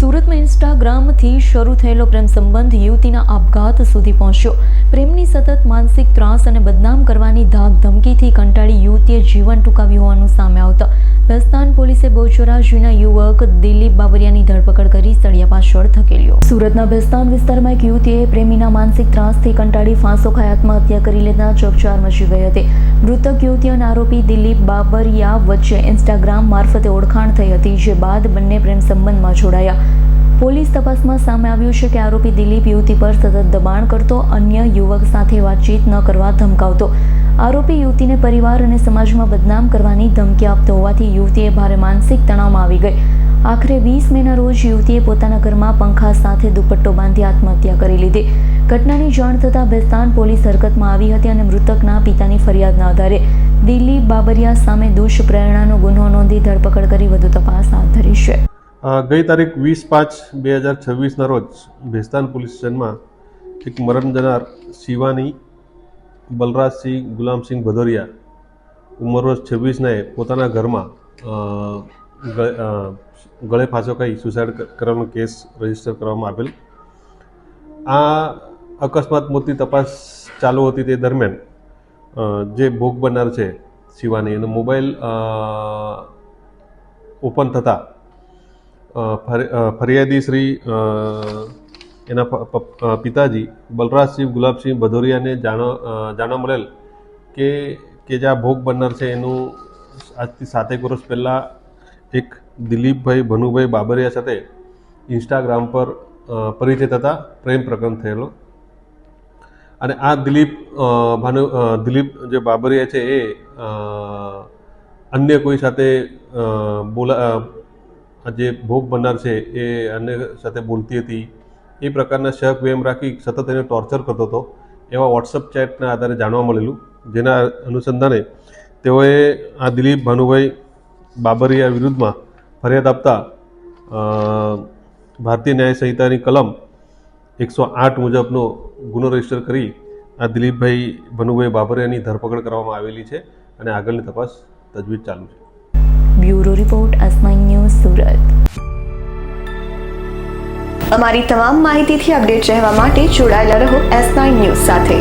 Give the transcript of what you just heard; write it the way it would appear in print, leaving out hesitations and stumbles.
સુરતમાં ઇન્સ્ટાગ્રામથી શરૂ થયેલો પ્રેમ સંબંધ યુવતીના આપઘાત સુધી પહોંચ્યો. પ્રેમની સતત માનસિક ત્રાસ અને બદનામ કરવાની ધાક ધમકીથી કંટાળી યુવતીએ જીવન ટૂંકાવ્યું હોવાનું સામે આવતા ભેસ્તાન પોલીસે બોચરાજીના યુવક દિલીપ બાબરિયાની ધરપકડ કરી સળિયા પાછળ ધકેલ્યો. સુરતના ભેસ્તાન વિસ્તારમાં એક યુવતીએ પ્રેમીના માનસિક ત્રાસથી કંટાળી ફાંસો ખાઈ આત્મહત્યા કરી લેતા ચકચાર મચી ગઈ હતી. મૃતક યુવતી અને આરોપી દિલીપ બાબરિયા વચ્ચે ઇન્સ્ટાગ્રામ મારફતે ઓળખાણ થઈ હતી, જે બાદ બંને પ્રેમ સંબંધમાં જોડાયા. પોલીસ તપાસમાં સામે આવ્યું છે કે આરોપી દિલીપ યુવતી પર સતત દબાણ કરતો, અન્ય યુવક સાથે વાતચીત ન કરવા ધમકાવતો. આરોપી યુવતીને પરિવાર અને સમાજમાં બદનામ કરવાની ધમકી આપતો હોવાથી યુવતીએ ભારે માનસિક તણાવમાં આવી ગઈ. આખરે 20 મેના રોજ યુવતીએ પોતાના ઘરમાં પંખા સાથે દુપટ્ટો બાંધી આત્મહત્યા કરી લીધી. ઘટનાની જાણ થતાં ભેસ્તાન પોલીસ હરકતમાં આવી હતી અને મૃતકના પિતાની ફરિયાદના આધારે દિલીપ બાબરિયા સામે દુષ્પ્રેરણાનો ગુનો નોંધી ધરપકડ કરી વધુ તપાસ હાથ ધરી છે. ગઈ તારીખ 20/5/2026ના રોજ ભેસ્તાન પોલીસ સ્ટેશનમાં એક મરણ જનાર શિવાની બલરાજસિંહ ગુલામસિંહ ભદોરિયા ઉંમર વર્ષ 26ને પોતાના ઘરમાં ગળે ફાંસો ખાઈ સુસાઇડ કરવાનો કેસ રજીસ્ટર કરવામાં આવેલ. આ અકસ્માત મોતની તપાસ ચાલુ હતી તે દરમિયાન જે ભોગ બનનાર છે શિવાની, એનો મોબાઈલ ઓપન થતાં ફરિયાદી શ્રી એના પિતાજી બલરાજસિંહ ગુલાબસિંહ ભદોરિયાને જાણવા મળેલ કે જે આ ભોગ બનનાર છે એનું આજથી 7 વર્ષ પહેલાં એક દિલીપભાઈ ભનુભાઈ બાબરિયા સાથે ઇન્સ્ટાગ્રામ પર પરિચય થતાં પ્રેમ પ્રકરણ થયેલો. અને આ દિલીપ જે બાબરિયા છે એ અન્ય કોઈ સાથે જે ભોગ બનનાર છે એ અન્ય સાથે બોલતી હતી, એ પ્રકારના શક વેમ રાખી સતત એને ટોર્ચર કરતો હતો, એવા વોટ્સઅપ ચેટના આધારે જાણવા મળેલું. જેના અનુસંધાને તેઓએ આ દિલીપ ભાનુભાઈ બાબરિયા વિરુદ્ધમાં ફરિયાદ આપતા ભારતીય ન્યાય સંહિતાની કલમ 108 મુજબનો ગુનો રજીસ્ટર કરી આ દિલીપભાઈ ભનુભાઈ બાબરિયાની ધરપકડ કરવામાં આવેલી છે અને આગળની તપાસ તજવીજ ચાલુ છે. Bureau report S9 news Surat. અમારી તમામ માહિતીથી અપડેટ રહેવા માટે જોડાયેલા રહો S9 ન્યૂઝ સાથે.